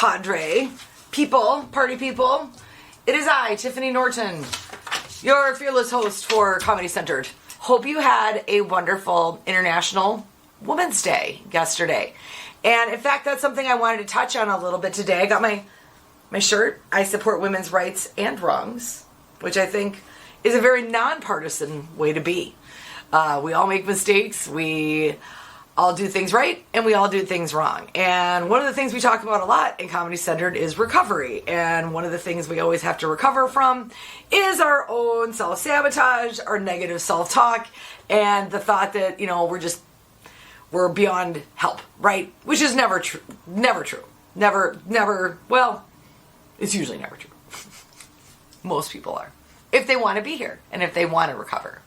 Padre, people, party people. It is I, Tiffany Norton, your fearless host for Comedy Centered. Hope you had a wonderful International Women's Day yesterday. And in fact, that's something I wanted to touch on a little bit today. I got my shirt, I support women's rights and wrongs, which I think is a very nonpartisan way to be. We all make mistakes. We all do things right and we all do things wrong. And one of the things we talk about a lot in Comedy Centered is recovery. And one of the things we always have to recover from is our own self-sabotage, our negative self-talk, and the thought that, we're beyond help, right? Which is never true. Never true. Never, well, it's usually never true. Most people are. If they want to be here and if they want to recover,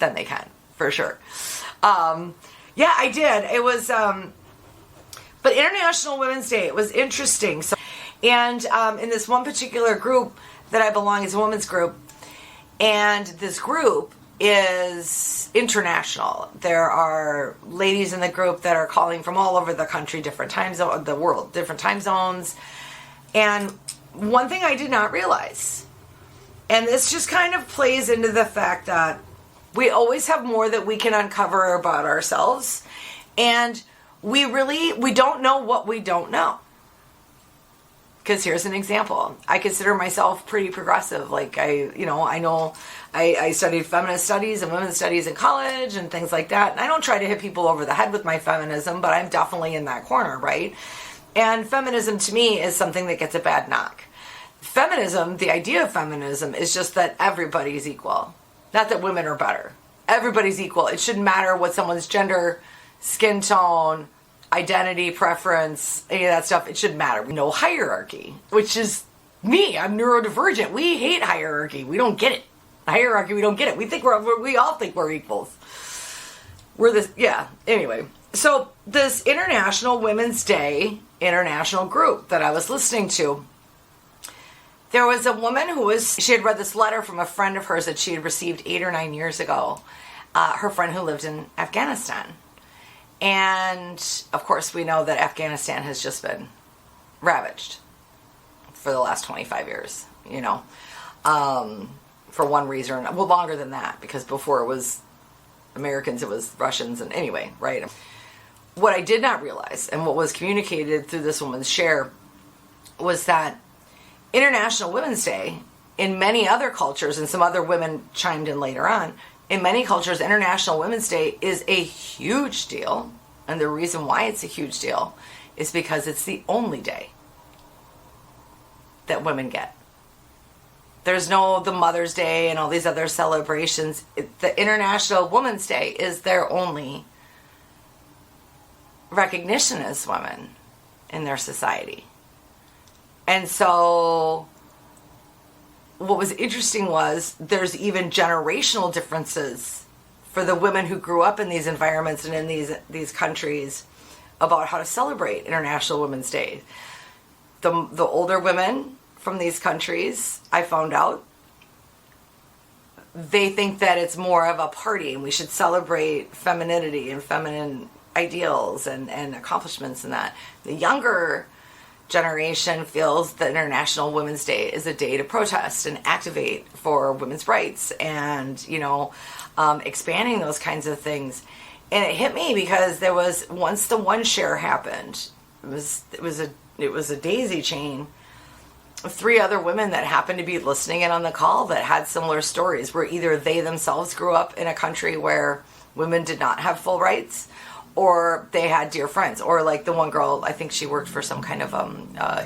then they can, for sure. Yeah, I did. It was, but International Women's Day, it was interesting. So, and in this one particular group that I belong is a women's group, and this group is international. There are ladies in the group that are calling from all over the country, different time zones, the world, different time zones. And one thing I did not realize, and this just kind of plays into the fact that we always have more that we can uncover about ourselves, and we don't know what we don't know. Because here's an example. I consider myself pretty progressive. Like I studied feminist studies and women's studies in college and things like that. And I don't try to hit people over the head with my feminism, but I'm definitely in that corner, right? And feminism to me is something that gets a bad knock. Feminism, the idea of feminism is just that everybody's equal. Not that women are better. Everybody's equal. It shouldn't matter what someone's gender, skin tone, identity, preference, any of that stuff. It shouldn't matter. No hierarchy, which is me. I'm neurodivergent. We hate hierarchy. We don't get it. Hierarchy, we don't get it. We all think we're equals. Anyway. So this International Women's Day international group that I was listening to, there was a woman she had read this letter from a friend of hers that she had received 8 or 9 years ago. Her friend who lived in Afghanistan. And of course we know that Afghanistan has just been ravaged for the last 25 years, for one reason, well, longer than that, because before it was Americans, it was Russians, and anyway, right? What I did not realize, and what was communicated through this woman's share, was that International Women's Day, in many other cultures, and some other women chimed in later on, in many cultures, International Women's Day is a huge deal. And the reason why it's a huge deal is because it's the only day that women get. There's the Mother's Day and all these other celebrations. The International Women's Day is their only recognition as women in their society. And so what was interesting was there's even generational differences for the women who grew up in these environments and in these countries about how to celebrate International Women's Day. The older women from these countries, I found out, they think that it's more of a party and we should celebrate femininity and feminine ideals and accomplishments and that. The younger generation feels that International Women's Day is a day to protest and activate for women's rights and, expanding those kinds of things. And it hit me because there was, once the one share happened, it was a daisy chain of 3 other women that happened to be listening in on the call that had similar stories where either they themselves grew up in a country where women did not have full rights, or they had dear friends, or like the one girl, I think she worked for some kind of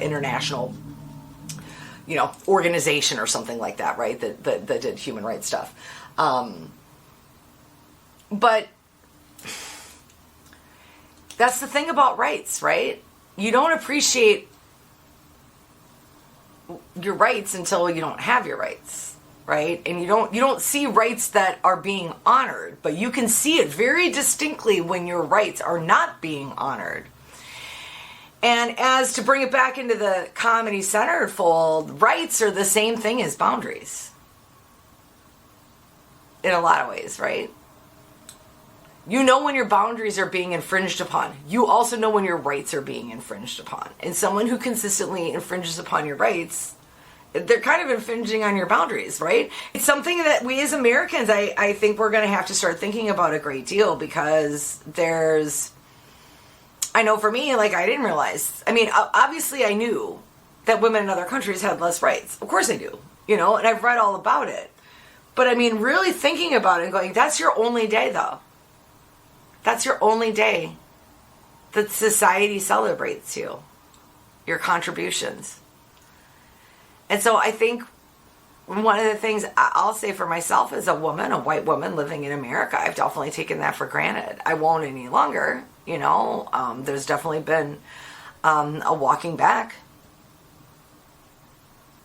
international, organization or something like that, right? That did human rights stuff. But that's the thing about rights, right? You don't appreciate your rights until you don't have your rights. Right? And you don't see rights that are being honored, but you can see it very distinctly when your rights are not being honored. And as to bring it back into the Comedy Centered fold, rights are the same thing as boundaries. In a lot of ways, right? You know when your boundaries are being infringed upon. You also know when your rights are being infringed upon. And someone who consistently infringes upon your rights, they're kind of infringing on your boundaries, right? It's something that we as Americans, I think we're going to have to start thinking about a great deal, because I know for me, like, I didn't realize. I mean, obviously I knew that women in other countries had less rights. Of course I do, and I've read all about it. But I mean, really thinking about it and going, that's your only day, though. That's your only day that society celebrates you, your contributions. And so I think one of the things I'll say for myself as a woman, a white woman living in America, I've definitely taken that for granted. I won't any longer, There's definitely been a walking back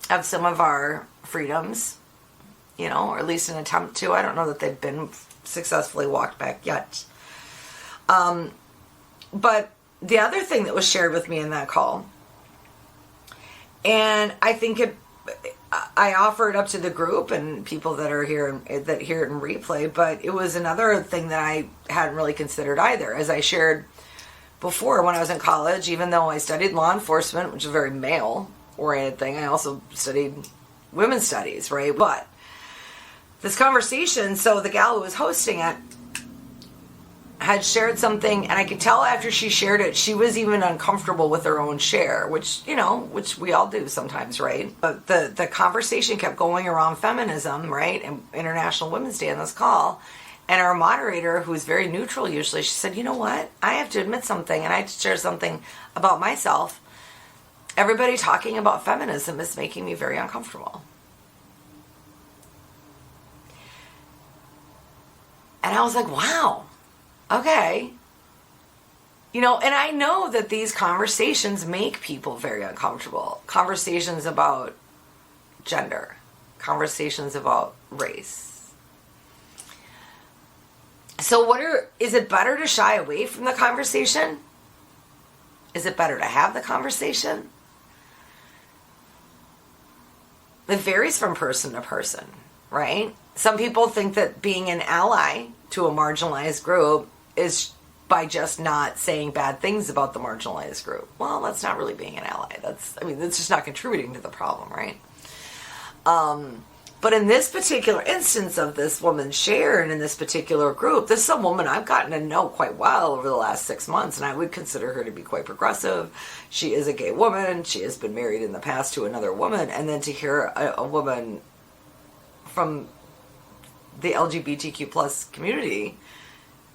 of some of our freedoms, or at least an attempt to. I don't know that they've been successfully walked back yet. But the other thing that was shared with me in that call, and I think I offer it up to the group and people that are here that hear it in replay, but it was another thing that I hadn't really considered either. As I shared before, when I was in college, even though I studied law enforcement, which is a very male-oriented thing, I also studied women's studies, right? But this conversation, so the gal who was hosting it had shared something, and I could tell after she shared it, she was even uncomfortable with her own share, which we all do sometimes, right? But the conversation kept going around feminism, right? And International Women's Day on this call. And our moderator, who's very neutral usually, she said, you know what? I have to admit something, and I have to share something about myself. Everybody talking about feminism is making me very uncomfortable. And I was like, wow. Okay. And I know that these conversations make people very uncomfortable. Conversations about gender. Conversations about race. So is it better to shy away from the conversation? Is it better to have the conversation? It varies from person to person, right? Some people think that being an ally to a marginalized group is by just not saying bad things about the marginalized group. Well, that's not really being an ally. That's just not contributing to the problem, right? But in this particular instance of this woman's share and in this particular group, this is a woman I've gotten to know quite well over the last 6 months, and I would consider her to be quite progressive. She is a gay woman. She has been married in the past to another woman. And then to hear a woman from the LGBTQ plus community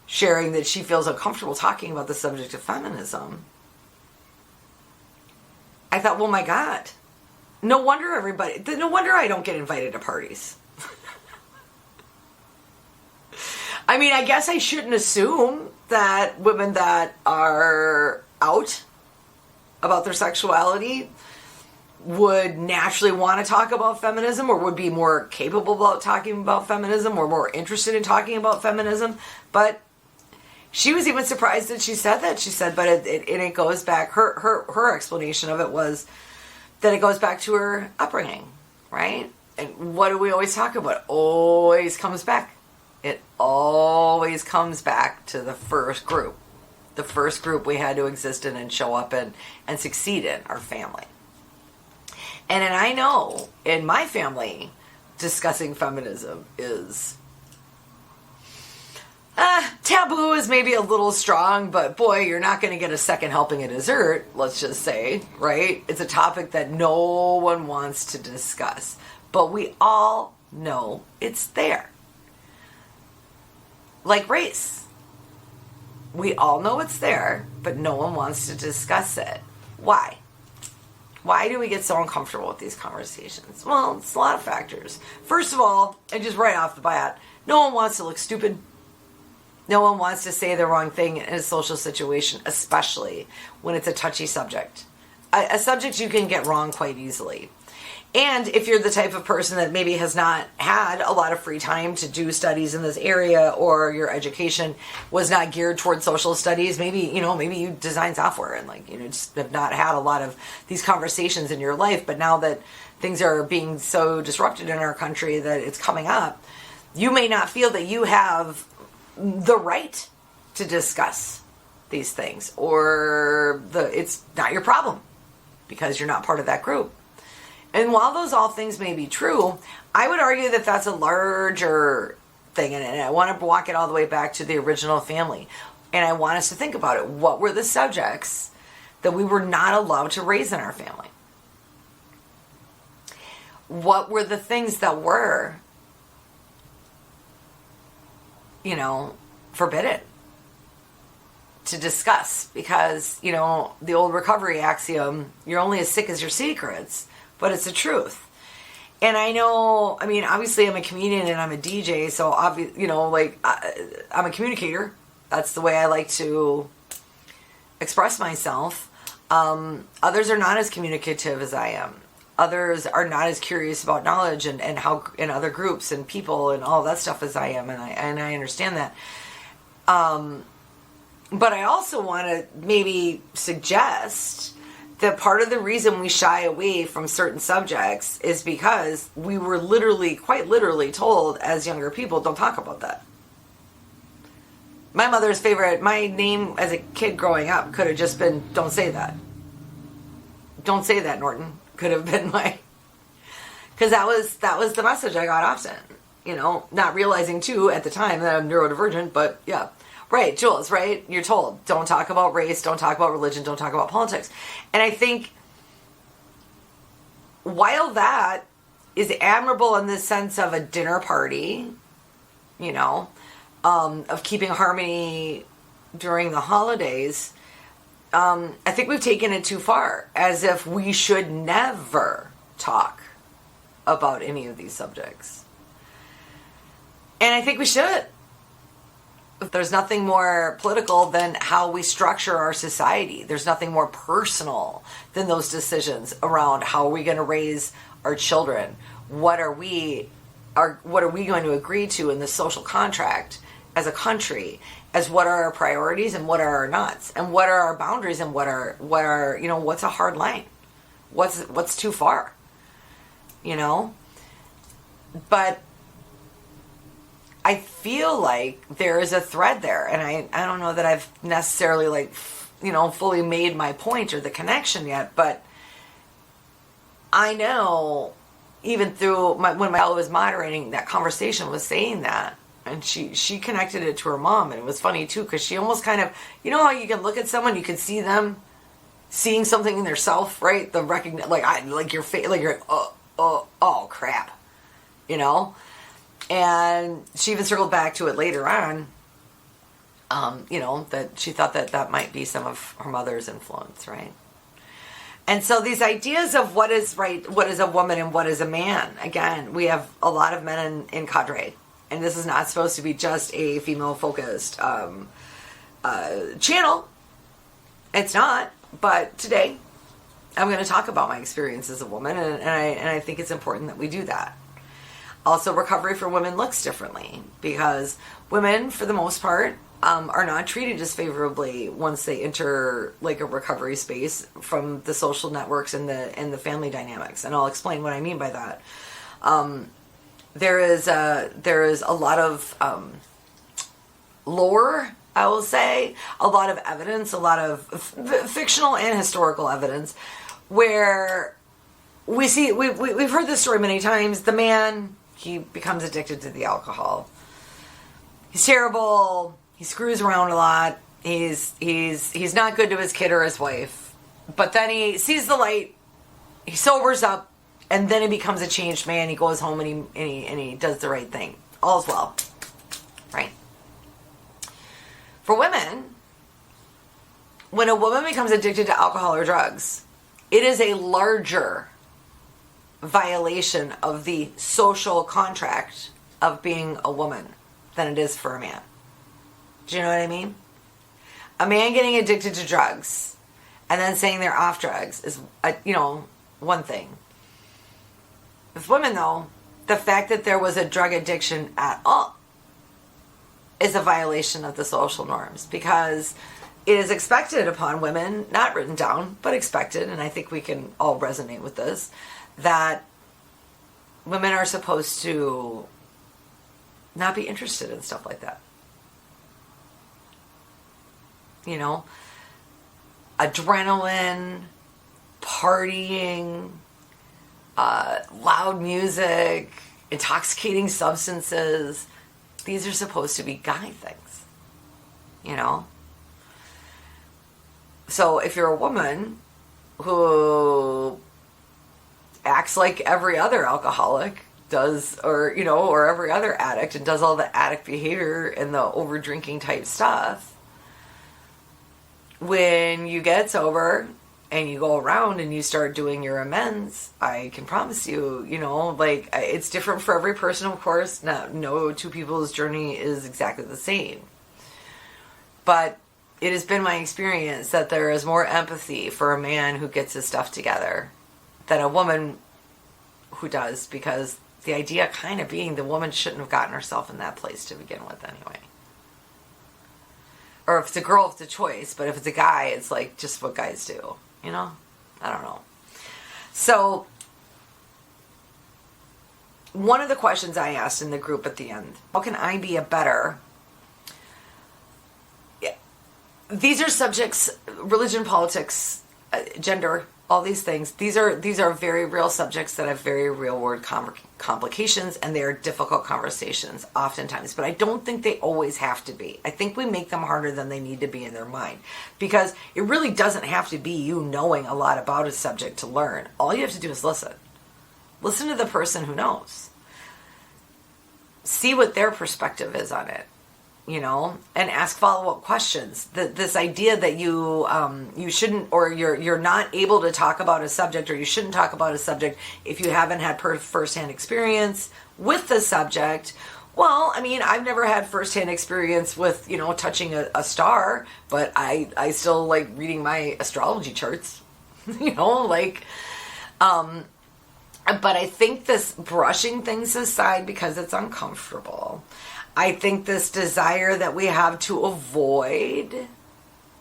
sharing that she feels uncomfortable talking about the subject of feminism, I thought, well, my God, no wonder I don't get invited to parties. I mean, I guess I shouldn't assume that women that are out about their sexuality would naturally want to talk about feminism, or would be more capable about talking about feminism, or more interested in talking about feminism. But she was even surprised that she said that. She said, but it goes back, her explanation of it was that it goes back to her upbringing, right? And what do we always talk about? It always comes back. It always comes back to the first group. The first group we had to exist in and show up in and succeed in, our family. And I know in my family, discussing feminism is taboo is maybe a little strong, but boy, you're not going to get a second helping of dessert, let's just say, right? It's a topic that no one wants to discuss, but we all know it's there. Like race. We all know it's there, but no one wants to discuss it. Why? Why do we get so uncomfortable with these conversations? Well, it's a lot of factors. First of all, and just right off the bat, no one wants to look stupid. No one wants to say the wrong thing in a social situation, especially when it's a touchy subject. A subject you can get wrong quite easily. And if you're the type of person that maybe has not had a lot of free time to do studies in this area, or your education was not geared towards social studies, maybe you design software and just have not had a lot of these conversations in your life. But now that things are being so disrupted in our country that it's coming up, you may not feel that you have the right to discuss these things, or it's not your problem because you're not part of that group. And while those all things may be true, I would argue that that's a larger thing, and I want to walk it all the way back to the original family. And I want us to think about it. What were the subjects that we were not allowed to raise in our family? What were the things that were, forbidden to discuss? Because, the old recovery axiom, you're only as sick as your secrets, but it's the truth. And I know, obviously I'm a comedian and I'm a DJ, so I'm a communicator. That's the way I like to express myself. Others are not as communicative as I am. Others are not as curious about knowledge and how in other groups and people and all that stuff as I am, and I understand that. But I also want to maybe suggest that part of the reason we shy away from certain subjects is because we were quite literally told as younger people, don't talk about that. My mother's my name as a kid growing up could have just been, don't say that. Don't say that, Norton. Could have been because that was the message I got often, not realizing too at the time that I'm neurodivergent, but yeah. Right, Jules, right? You're told, don't talk about race, don't talk about religion, don't talk about politics. And I think while that is admirable in the sense of a dinner party, of keeping harmony during the holidays, I think we've taken it too far, as if we should never talk about any of these subjects. And I think we should. There's nothing more political than how we structure our society. There's nothing more personal than those decisions around how are we going to raise our children? What are we going to agree to in the social contract as a country? As what are our priorities and what are our nots? And what are our boundaries and what are what's a hard line? What's too far? But I feel like there is a thread there, and I don't know that I've necessarily fully made my point or the connection yet, but I know even through when my was moderating that conversation was saying that, and she connected it to her mom, and it was funny too because she almost kind of, how you can look at someone, you can see them seeing something in their self, right? The like your face, like you're oh crap, And she even circled back to it later on, that she thought that might be some of her mother's influence, right? And so these ideas of what is right, what is a woman and what is a man, again, we have a lot of men in cadre. And this is not supposed to be just a female-focused channel. It's not. But today, I'm going to talk about my experience as a woman, and I think it's important that we do that. Also, recovery for women looks differently because women, for the most part, are not treated as favorably once they enter a recovery space from the social networks and the family dynamics. And I'll explain what I mean by that. There is a lot of lore, I will say, a lot of evidence, a lot of fictional and historical evidence, where we've heard this story many times. The man, he becomes addicted to the alcohol. He's terrible. He screws around a lot. He's not good to his kid or his wife. But then he sees the light. He sobers up, and then he becomes a changed man. He goes home and he does the right thing. All's well, right? For women, when a woman becomes addicted to alcohol or drugs, it is a larger violation of the social contract of being a woman than it is for a man. Do you know what I mean? A man getting addicted to drugs and then saying they're off drugs is, one thing. With women, though, the fact that there was a drug addiction at all is a violation of the social norms, because it is expected upon women, not written down, but expected, and I think we can all resonate with this, that women are supposed to not be interested in stuff like that. you know, adrenaline, partying, loud music, intoxicating substances. These are supposed to be guy things, you know? So if you're a woman who acts like every other alcoholic does, or, you know, or every other addict, and does all the addict behavior and the over drinking type stuff, when you get sober and you go around and you start doing your amends, I can promise you, you know, like, it's different for every person, of course. No two people's journey is exactly the same. But it has been my experience that there is more empathy for a man who gets his stuff together than a woman who does, because the idea kind of being the woman shouldn't have gotten herself in that place to begin with anyway. Or if it's a girl, it's a choice, but if it's a guy, it's like just what guys do, you know? I don't know. So, one of the questions I asked in the group at the end, how can I be a better... These are subjects, religion, politics, gender, all these things. These are very real subjects that have very real world complications, and they are difficult conversations oftentimes. But I don't think they always have to be. I think we make them harder than they need to be in their mind, because it really doesn't have to be you knowing a lot about a subject to learn. All you have to do is listen. Listen to the person who knows. See what their perspective is on it. You know, and ask follow-up questions. This idea that you shouldn't, or you're not able to talk about a subject, or you shouldn't talk about a subject if you haven't had firsthand experience with the subject. Well, I mean, I've never had firsthand experience with, you know, touching a star, but I still like reading my astrology charts. You know, like, but I think this brushing things aside because it's uncomfortable. I think this desire that we have to avoid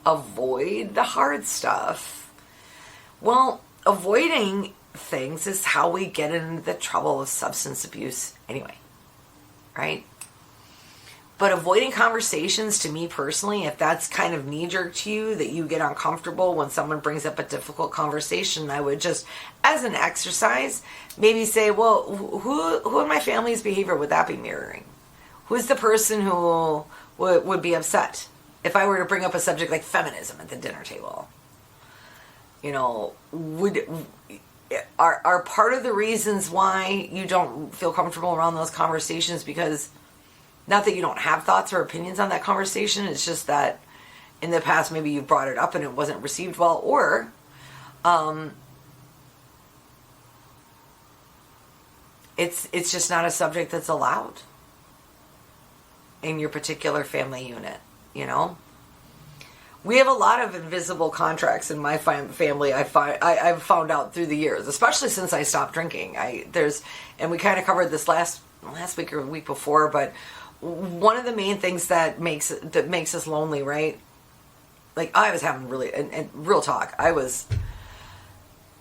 the hard stuff. Well, avoiding things is how we get into the trouble of substance abuse anyway, right? But avoiding conversations, to me personally, if that's kind of knee-jerk to you, that you get uncomfortable when someone brings up a difficult conversation, I would just, as an exercise, maybe say, well, who in my family's behavior would that be mirroring? Who's the person who would be upset if I were to bring up a subject like feminism at the dinner table? You know, are part of the reasons why you don't feel comfortable around those conversations because, not that you don't have thoughts or opinions on that conversation, it's just that in the past maybe you brought it up and it wasn't received well, or it's just not a subject that's allowed in your particular family unit, you know? We have a lot of invisible contracts in my family. I've found out through the years, especially since I stopped drinking. And we kind of covered this last week or the week before, but one of the main things that makes us lonely, right? Like, I was having really, and real talk,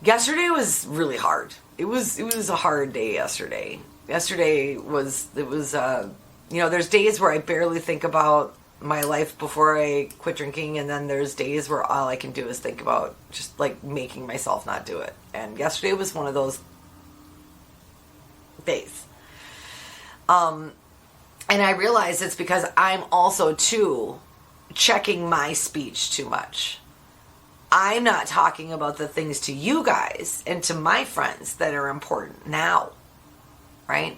yesterday was really hard. It was a hard day yesterday. Yesterday was, you know, there's days where I barely think about my life before I quit drinking, and then there's days where all I can do is think about just like making myself not do it. And yesterday was one of those days. And I realized it's because I'm also too checking my speech too much. I'm not talking about the things to you guys and to my friends that are important now, right?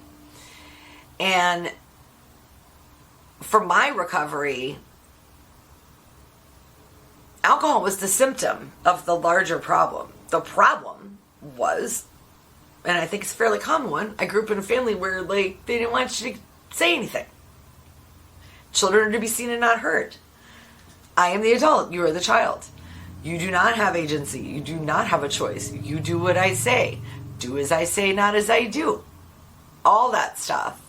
And for my recovery, alcohol was the symptom of the larger problem. The problem was, and I think it's a fairly common one, I grew up in a family where like they didn't want you to say anything. Children are to be seen and not heard. I am the adult, you are the child. You do not have agency. You do not have a choice. You do what I say. Do as I say, not as I do. All that stuff.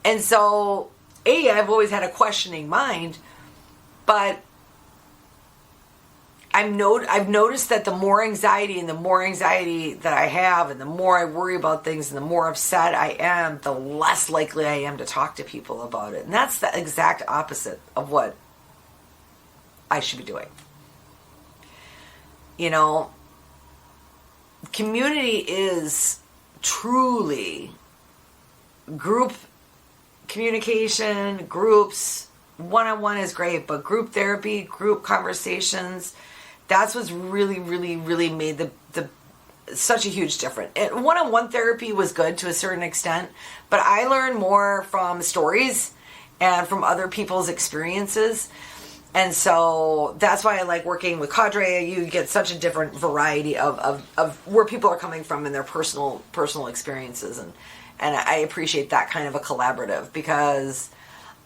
And so, I've always had a questioning mind, but I've noticed that the more anxiety that I have, and the more I worry about things, and the more upset I am, the less likely I am to talk to people about it. And that's the exact opposite of what I should be doing. You know, community is truly group communication, groups, one-on-one is great, but group therapy, group conversations, that's what's really, really, really made the such a huge difference. And one-on-one therapy was good to a certain extent, but I learned more from stories and from other people's experiences. And so that's why I like working with Cadre. You get such a different variety of where people are coming from in their personal experiences. And I appreciate that kind of a collaborative because,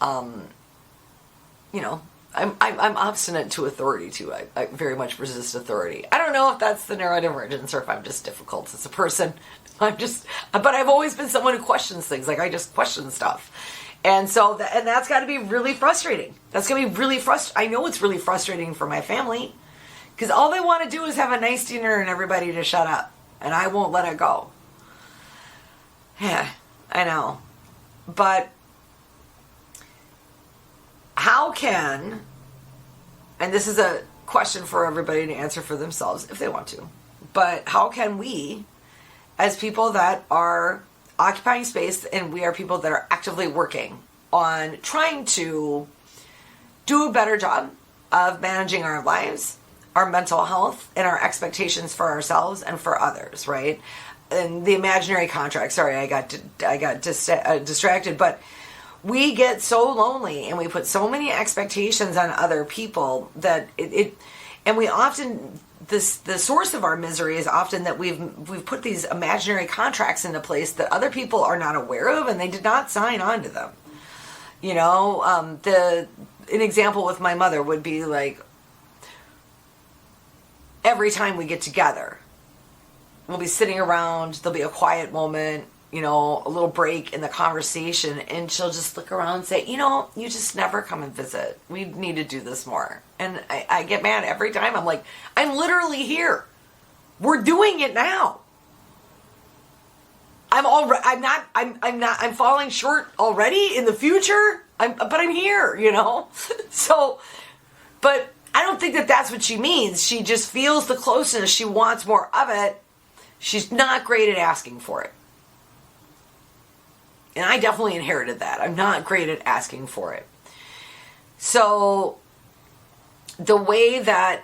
you know, I'm obstinate to authority too. I very much resist authority. I don't know if that's the neurodivergence or if I'm just difficult as a person. But I've always been someone who questions things. Like I just question stuff. And so, and that's got to be really frustrating. That's going to be really frustrating. I know it's really frustrating for my family because all they want to do is have a nice dinner and everybody to shut up. And I won't let it go. Yeah, I know. But how can, and this is a question for everybody to answer for themselves if they want to, but how can we, as people that are occupying space, and we are people that are actively working on trying to do a better job of managing our lives, our mental health, and our expectations for ourselves and for others, right? And the imaginary contract, sorry, I got distracted, but we get so lonely and we put so many expectations on other people that and we often, the source of our misery is often that we've put these imaginary contracts into place that other people are not aware of and they did not sign on to them. You know, an example with my mother would be like, every time we get together, we'll be sitting around, there'll be a quiet moment, you know, a little break in the conversation, and she'll just look around and say, you know, you just never come and visit. We need to do this more. And I get mad every time. I'm like, I'm literally here. We're doing it now. I'm falling short already in the future. But I'm here, you know? So, but I don't think that that's what she means. She just feels the closeness. She wants more of it. She's not great at asking for it. And I definitely inherited that. I'm not great at asking for it. So the way that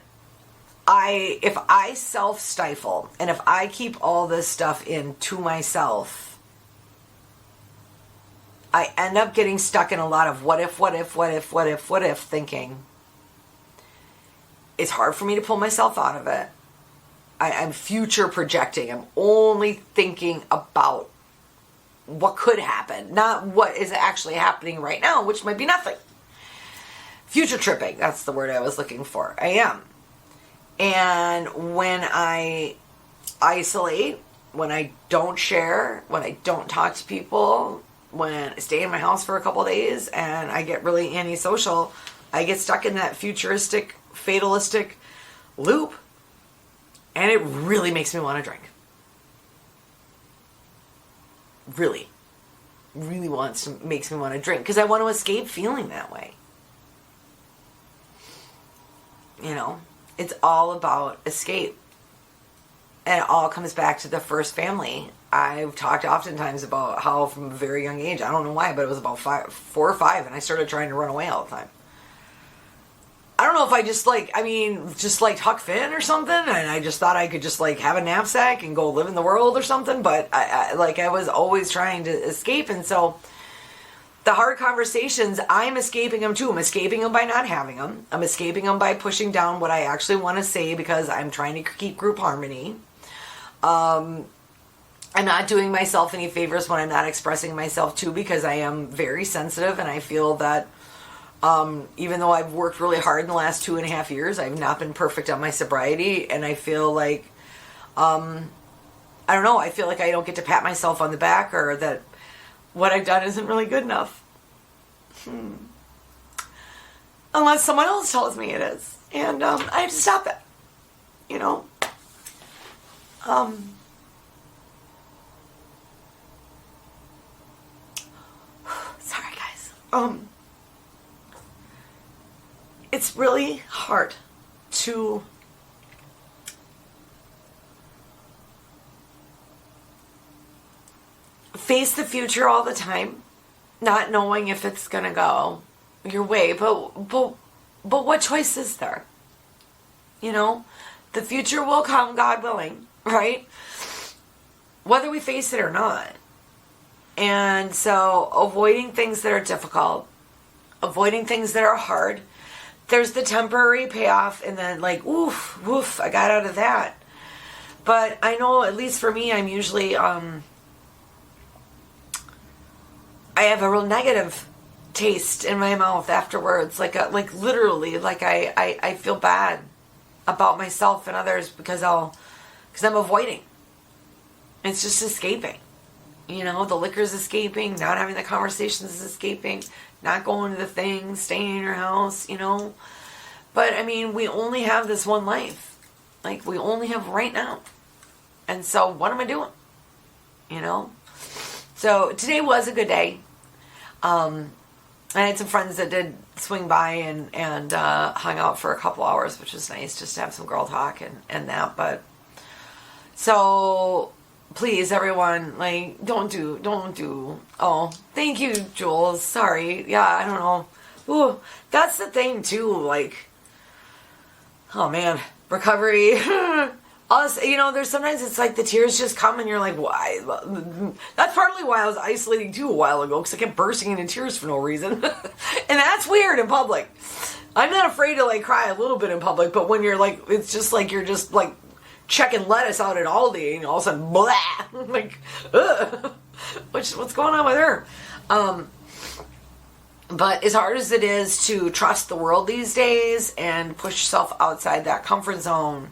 if I self-stifle and if I keep all this stuff in to myself, I end up getting stuck in a lot of what if thinking. It's hard for me to pull myself out of it. I'm future projecting. I'm only thinking about what could happen, not what is actually happening right now, which might be nothing. Future tripping, that's the word I was looking for. I am. And when I isolate, when I don't share, when I don't talk to people, when I stay in my house for a couple days and I get really antisocial, I get stuck in that futuristic, fatalistic loop. And it really makes me want to drink. Really makes me want to drink because I want to escape feeling that way. You know, it's all about escape. And it all comes back to the first family. I've talked oftentimes about how from a very young age, I don't know why, but it was about 4 or 5, and I started trying to run away all the time. I don't know if I just liked Huck Finn or something, and I just thought I could just like have a knapsack and go live in the world or something, but I was always trying to escape, and so the hard conversations, I'm escaping them too. I'm escaping them by not having them. I'm escaping them by pushing down what I actually want to say because I'm trying to keep group harmony. I'm not doing myself any favors when I'm not expressing myself too because I am very sensitive and I feel that even though I've worked really hard in the last 2.5 years, I've not been perfect on my sobriety, and I feel like, I don't know, I feel like I don't get to pat myself on the back or that what I've done isn't really good enough. Unless someone else tells me it is. And I have to stop that, you know. Sorry, guys. it's really hard to face the future all the time, not knowing if it's going to go your way. But what choice is there? You know, the future will come, God willing, right? Whether we face it or not. And so avoiding things that are difficult, avoiding things that are hard, there's the temporary payoff, and then like, oof, I got out of that. But I know, at least for me, I'm usually, I have a real negative taste in my mouth afterwards. Like literally, like I feel bad about myself and others because I'm avoiding. It's just escaping. You know, the liquor's escaping, not having the conversations is escaping, not going to the thing, staying in your house, you know. But I mean, we only have this one life. Like, we only have right now. And so what am I doing? You know? So today was a good day. I had some friends that did swing by and hung out for a couple hours, which was nice, just to have some girl talk and that. But so please, everyone, like, don't do. Oh, thank you, Jules. Sorry. Yeah, I don't know. Ooh, that's the thing too. Like, oh man, recovery. Us, you know, there's sometimes it's like the tears just come and you're like, why? That's partly why I was isolating too a while ago, because I kept bursting into tears for no reason. And that's weird in public. I'm not afraid to like cry a little bit in public, but when you're like, it's just like you're just like checking lettuce out at Aldi and all of a sudden, blah, I'm like, ugh. What's going on with her? But as hard as it is to trust the world these days and push yourself outside that comfort zone,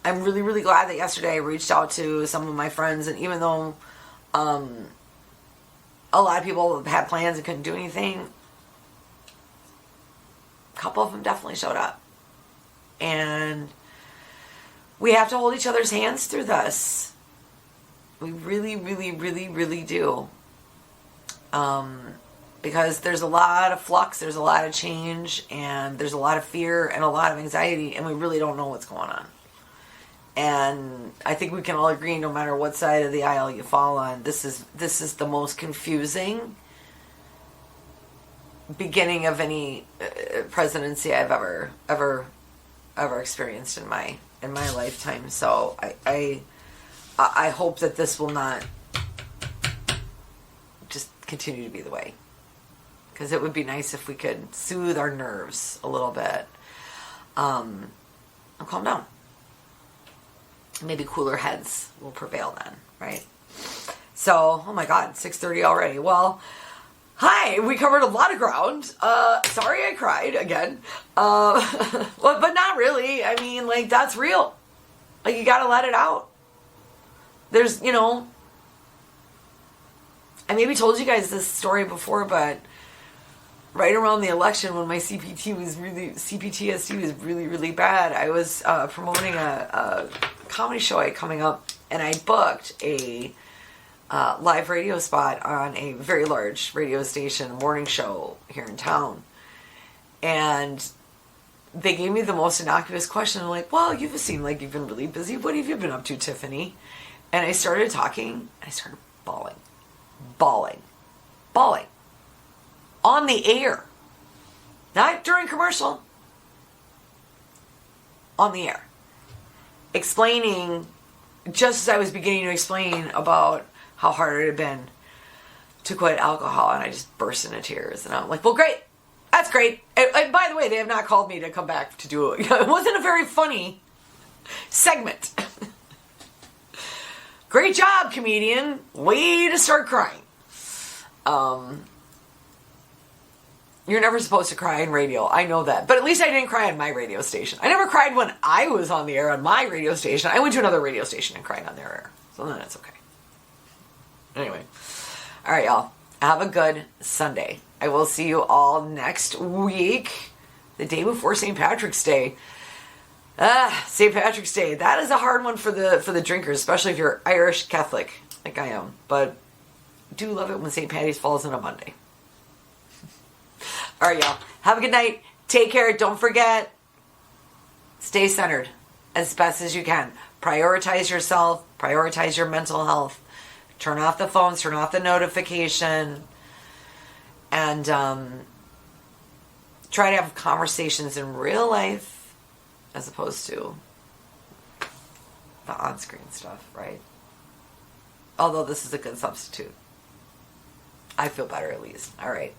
I'm really, really glad that yesterday I reached out to some of my friends, and even though a lot of people had plans and couldn't do anything, a couple of them definitely showed up. And we have to hold each other's hands through this. We really, really, really, really do. Because there's a lot of flux, there's a lot of change, and there's a lot of fear and a lot of anxiety, and we really don't know what's going on. And I think we can all agree, no matter what side of the aisle you fall on, this is the most confusing beginning of any presidency I've ever experienced in my lifetime. So I hope that this will not just continue to be the way, because it would be nice if we could soothe our nerves a little bit, and calm down. Maybe cooler heads will prevail then, right? So, oh my God, 6:30 already. Well, hi, we covered a lot of ground. Sorry I cried again. Well, but not really. I mean, like, that's real. Like, you gotta let it out. There's, you know, I maybe told you guys this story before, but right around the election when my CPTSD was really, really bad, I was promoting a comedy show I had coming up, and I booked a live radio spot on a very large radio station, morning show here in town. And they gave me the most innocuous question. I'm like, well, you seem like you've been really busy. What have you been up to, Tiffany? And I started talking. I started bawling. On the air. Not during commercial. On the air. Explaining, just as I was beginning to explain about how hard it had been to quit alcohol, and I just burst into tears. And I'm like, well, great. That's great. And by the way, they have not called me to come back to do it. It wasn't a very funny segment. Great job, comedian. Way to start crying. You're never supposed to cry in radio. I know that. But at least I didn't cry on my radio station. I never cried when I was on the air on my radio station. I went to another radio station and cried on their air. So then it's okay. Anyway. All right, y'all. Have a good Sunday. I will see you all next week. The day before St. Patrick's Day. St. Patrick's Day. That is a hard one for the drinkers, especially if you're Irish Catholic, like I am. But I do love it when St. Patty's falls on a Monday. All right, y'all. Have a good night. Take care. Don't forget, stay centered as best as you can. Prioritize yourself. Prioritize your mental health. Turn off the phones. Turn off the notification. And try to have conversations in real life as opposed to the on-screen stuff, right? Although this is a good substitute. I feel better at least. All right.